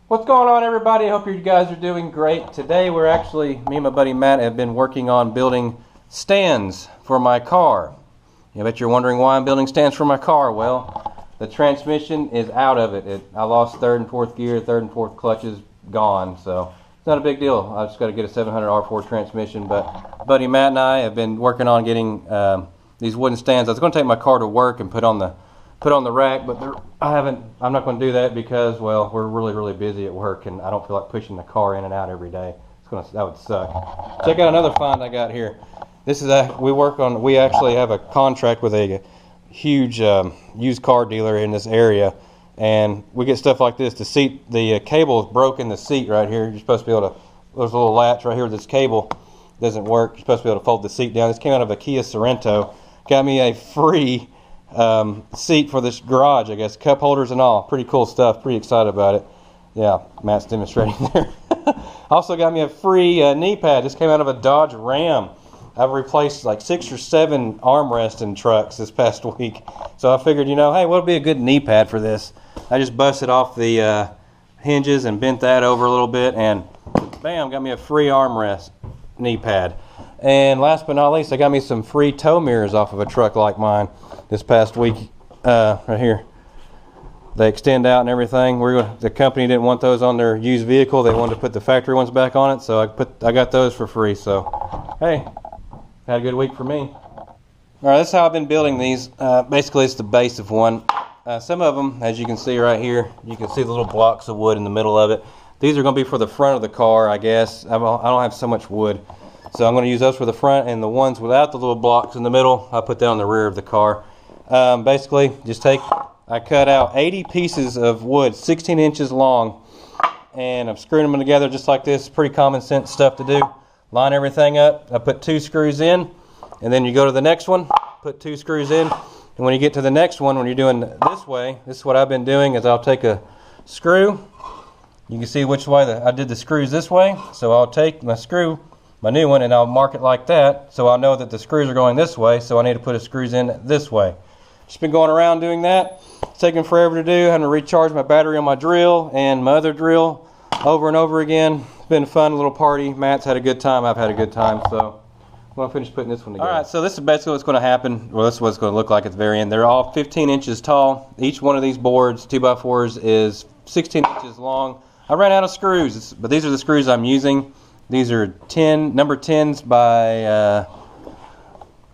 What's going on, everybody? I hope you guys are doing great. Today me and my buddy Matt have been working on building stands for my car. I bet you're wondering why I'm building stands for my car. Well, the transmission is out of it. I lost third and fourth gear, third and fourth clutches gone, so it's not a big deal. I just got to get a 700 R4 transmission, but buddy Matt and I have been working on getting these wooden stands. I was going to take my car to work and put on the rack, but I'm not going to do that because, well, we're really busy at work, and I don't feel like pushing the car in and out every day. That would suck. Check out another find I got here. This is we actually have a contract with a huge used car dealer in this area, and we get stuff like this. The cable is broken in the seat right here. You're supposed to be able to, there's a little latch right here. This cable doesn't work. You're supposed to be able to fold the seat down. This came out of a Kia Sorento. Got me a free seat for this garage, I guess, cup holders and all. Pretty cool stuff. Pretty excited about it. Yeah, Matt's demonstrating there. Also got me a free knee pad. This came out of a Dodge Ram. I've replaced like 6 or 7 armrests in trucks this past week, so I figured, hey, what'll be a good knee pad for this? I just busted off the hinges and bent that over a little bit, and bam, got me a free armrest knee pad. And last but not least, I got me some free tow mirrors off of a truck like mine this past week. Right here, they extend out and everything. The company didn't want those on their used vehicle. They wanted to put the factory ones back on it, so I got those for free. So hey, had a good week for me. All right, that's how I've been building these. Basically, it's the base of one. Some of them, as you can see right here, you can see the little blocks of wood in the middle of it. These are going to be for the front of the car, I guess. I don't have so much wood, so I'm going to use those for the front, and the ones without the little blocks in the middle, I put that on the rear of the car. Basically, I cut out 80 pieces of wood, 16 inches long, and I'm screwing them together just like this. Pretty common sense stuff to do. Line everything up. I put 2 screws in, and then you go to the next one, put 2 screws in, and when you get to the next one, when you're doing this way, this is what I've been doing, is I'll take a screw. You can see which way I did the screws this way, so I'll take my screw, my new one, and I'll mark it like that, so I'll know that the screws are going this way, so I need to put the screws in this way. Just been going around doing that. It's taking forever to do. Having to recharge my battery on my drill and my other drill over and over again. It's been a fun little party. Matt's had a good time. I've had a good time. So I'm going to finish putting this one together. All right, so this is basically what's going to happen. Well, this is what it's going to look like at the very end. They're all 15 inches tall. Each one of these boards, 2x4s, is 16 inches long. I ran out of screws, but these are the screws I'm using. These are number 10s by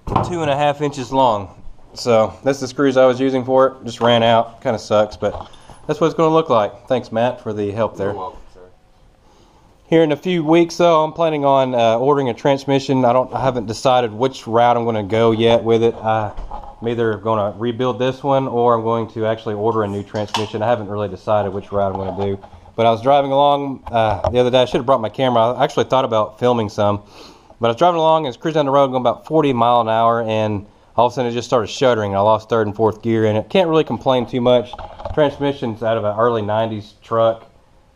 2.5 inches long. So that's the screws I was using for it. Just ran out. Kind of sucks, but that's what it's going to look like. Thanks, Matt, for the help there. You're welcome, sir. Here in a few weeks, though, I'm planning on ordering a transmission. I haven't decided which route I'm going to go yet with it. I'm either going to rebuild this one, or I'm going to actually order a new transmission. I haven't really decided which route I'm going to do. But I was driving along the other day. I should have brought my camera. I actually thought about filming some, but I was driving along and I was cruising down the road going about 40 miles an hour, and all of a sudden it just started shuddering. I lost third and fourth gear, and it can't really complain too much. Transmission's out of an early 90s truck.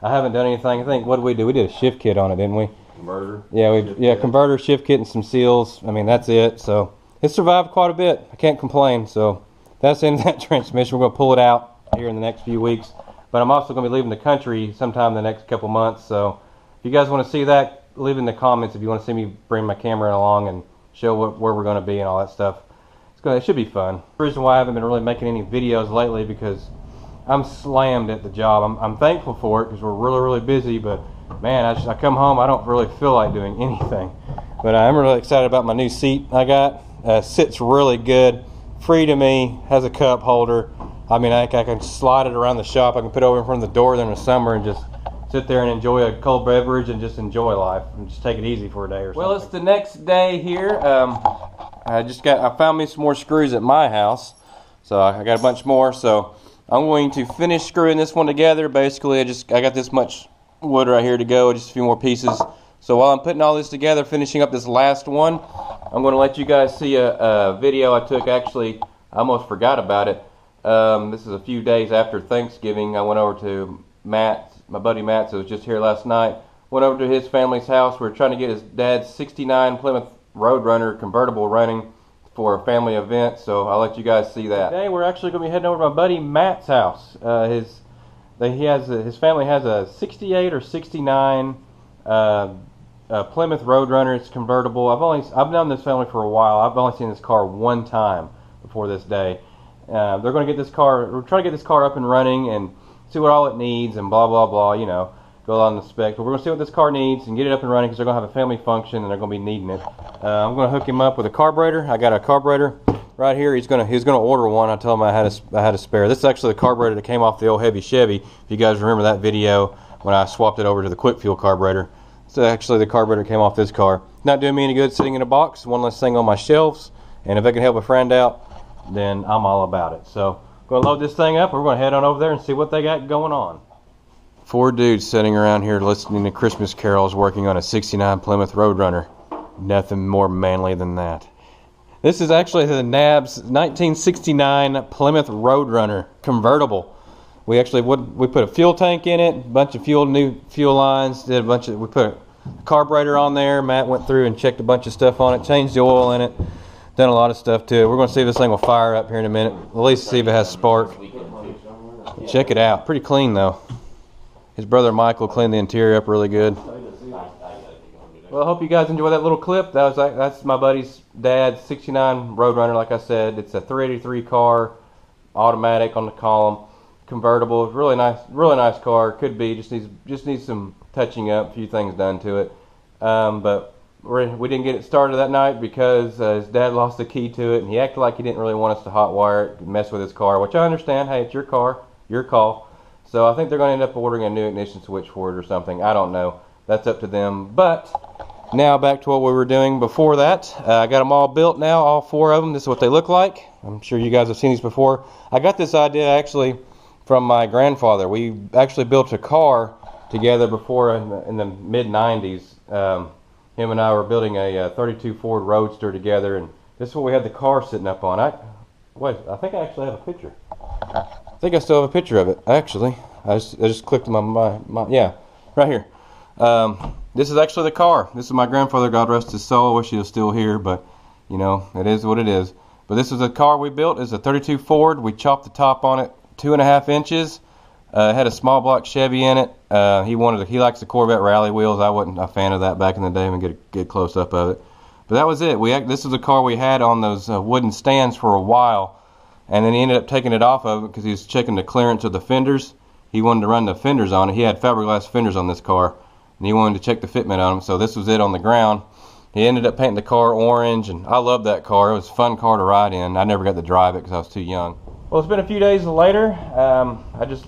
I haven't done anything. I think, what did we do? We did a shift kit on it, didn't we? Converter. Yeah, converter, shift kit, and some seals. I mean, that's it. So it survived quite a bit. I can't complain. So that's the end of that transmission. We're going to pull it out here in the next few weeks. But I'm also going to be leaving the country sometime in the next couple months. So if you guys want to see that, leave in the comments if you want to see me bring my camera along and show where we're going to be and all that stuff. It should be fun. The reason why I haven't been really making any videos lately, because I'm slammed at the job. I'm thankful for it because we're really busy, but man, I come home, I don't really feel like doing anything. But I'm really excited about my new seat I got. Sits really good, free to me, has a cup holder. I mean, I can slide it around the shop. I can put it over in front of the door there in the summer and just sit there and enjoy a cold beverage and just enjoy life and just take it easy for a day or something. Well, it's the next day here. I found me some more screws at my house, so I got a bunch more. So I'm going to finish screwing this one together. Basically, I got this much wood right here to go, just a few more pieces. So while I'm putting all this together, finishing up this last one, I'm going to let you guys see a video I took. Actually, I almost forgot about it. This is a few days after Thanksgiving. I went over to Matt, my buddy Matt, so was just here last night. Went over to his family's house. We were trying to get his dad's '69 Plymouth Roadrunner convertible running for a family event, so I'll let you guys see that. Today we're actually going to be heading over to my buddy Matt's house. his family has a 68 or 69 Plymouth Roadrunner. It's convertible. I've known this family for a while. I've only seen this car one time before this day. They're going to get this car. We're trying to get this car up and running and see what all it needs and blah blah blah. You know, go along the specs. But we're going to see what this car needs and get it up and running because they're going to have a family function and they're going to be needing it. I'm going to hook him up with a carburetor. I got a carburetor right here. He's going to order one. I told him I had a spare. This is actually the carburetor that came off the old heavy Chevy. If you guys remember that video when I swapped it over to the quick fuel carburetor. So actually the carburetor came off this car. Not doing me any good sitting in a box. One less thing on my shelves. And if I can help a friend out, then I'm all about it. So I'm going to load this thing up. We're going to head on over there and see what they got going on. 4 dudes sitting around here listening to Christmas carols working on a 69 Plymouth Roadrunner. Nothing more manly than that. This is actually the NAB's 1969 Plymouth Roadrunner convertible. We actually we put a fuel tank in it, a bunch of new fuel lines, we put a carburetor on there. Matt went through and checked a bunch of stuff on it, changed the oil in it, done a lot of stuff to it. We're going to see if this thing will fire up here in a minute. At least see if it has spark. Check it out. Pretty clean though. His brother Michael cleaned the interior up really good. Well, I hope you guys enjoy that little clip. That's my buddy's dad's 69 Roadrunner. Like I said, it's a 383 car, automatic on the column, convertible. Really nice car. Could be just needs some touching up, a few things done to it. But we didn't get it started that night because his dad lost the key to it, and he acted like he didn't really want us to hotwire it, mess with his car, which I understand. Hey, it's your car, your call. So I think they're going to end up ordering a new ignition switch for it or something. I don't know. That's up to them. But now back to what we were doing before that. I got them all built now, all 4 of them. This is what they look like. I'm sure you guys have seen these before. I got this idea actually from my grandfather. We actually built a car together before in the mid-90s. Him and I were building a 32 Ford Roadster together, and this is what we had the car sitting up on. I think I actually have a picture. I think I still have a picture of it, actually. I just clicked my yeah, right here. This is actually the car. This is my grandfather, God rest his soul. I wish he was still here, but you know, it is what it is. But this is a car we built. It's a 32 Ford. We chopped the top on it 2.5 inches. It had a small block Chevy in it. He likes the Corvette rally wheels. I wasn't a fan of that back in the day. I'm gonna get close up of it. But that was it. This is a car we had on those wooden stands for a while, and then he ended up taking it off of it because he was checking the clearance of the fenders. He wanted to run the fenders on it. He had fiberglass fenders on this car, and he wanted to check the fitment on them. So this was it on the ground. He ended up painting the car orange, and I loved that car. It was a fun car to ride in. I never got to drive it because I was too young. Well, it's been a few days later. I just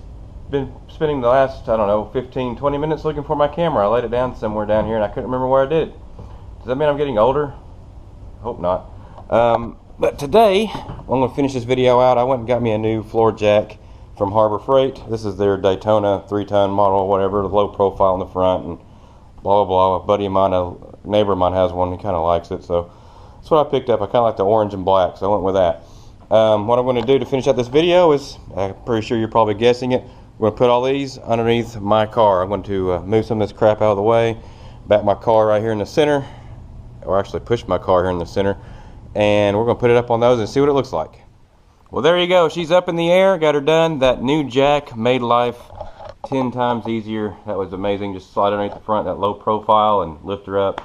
been spending the last, I don't know, 15-20 minutes looking for my camera. I laid it down somewhere down here and I couldn't remember where I did it. Does that mean I'm getting older? Hope not. But today I'm going to finish this video out. I went and got me a new floor jack from Harbor Freight. This is their Daytona 3-ton model, whatever, the low profile in the front and blah blah blah. A buddy of mine, a neighbor of mine has one. He kind of likes it, so that's what I picked up. I kind of like the orange and black, so I went with that. What I'm going to do to finish out this video is, I'm pretty sure you're probably guessing it, we're going to put all these underneath my car. I'm going to move some of this crap out of the way, back my car right here in the center, or actually push my car here in the center, and we're going to put it up on those and see what it looks like. Well, there you go. She's up in the air. Got her done. That new jack made life 10 times easier. That was amazing. Just slide underneath the front, that low profile, and lift her up.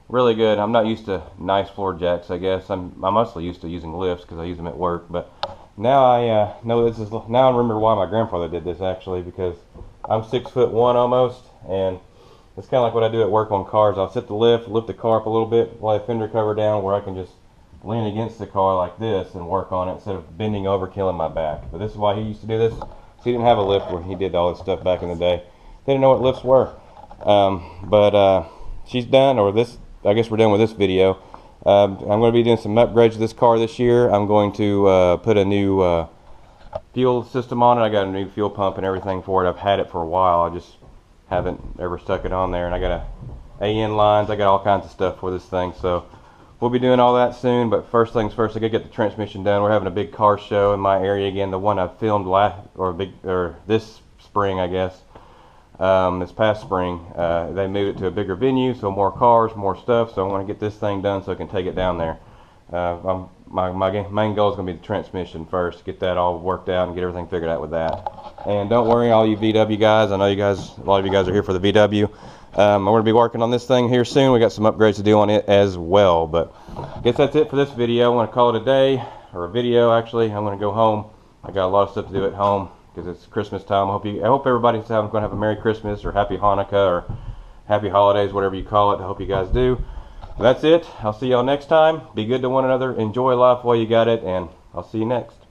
Really good. I'm not used to nice floor jacks, I guess. I'm mostly used to using lifts because I use them at work, but now I know this is. Now I remember why my grandfather did this, actually, because I'm 6'1" almost, and it's kind of like what I do at work on cars. I'll sit the lift the car up a little bit, lay a fender cover down where I can just lean against the car like this and work on it instead of bending over, killing my back. But this is why he used to do this. So he didn't have a lift when he did all this stuff back in the day. They didn't know what lifts were. But she's done, or this. I guess we're done with this video. I'm going to be doing some upgrades to this car this year. I'm going to put a new fuel system on it. I got a new fuel pump and everything for it. I've had it for a while. I just haven't ever stuck it on there. And I got AN lines. I got all kinds of stuff for this thing. So we'll be doing all that soon. But first things first, I got to get the transmission done. We're having a big car show in my area again. The one I filmed this spring, I guess. This past spring, they moved it to a bigger venue, so more cars, more stuff. So I want to get this thing done so I can take it down there. I'm my main goal is going to be the transmission first. Get that all worked out and get everything figured out with that. And don't worry, all you VW guys. I know a lot of you guys are here for the VW. I'm going to be working on this thing here soon. We got some upgrades to do on it as well. But I guess that's it for this video. I'm going to call it a day, or a video actually. I'm going to go home. I got a lot of stuff to do at home because it's Christmas time. I hope everybody's going to have a Merry Christmas or Happy Hanukkah or Happy Holidays, whatever you call it. I hope you guys do. That's it. I'll see y'all next time. Be good to one another. Enjoy life while you got it, and I'll see you next.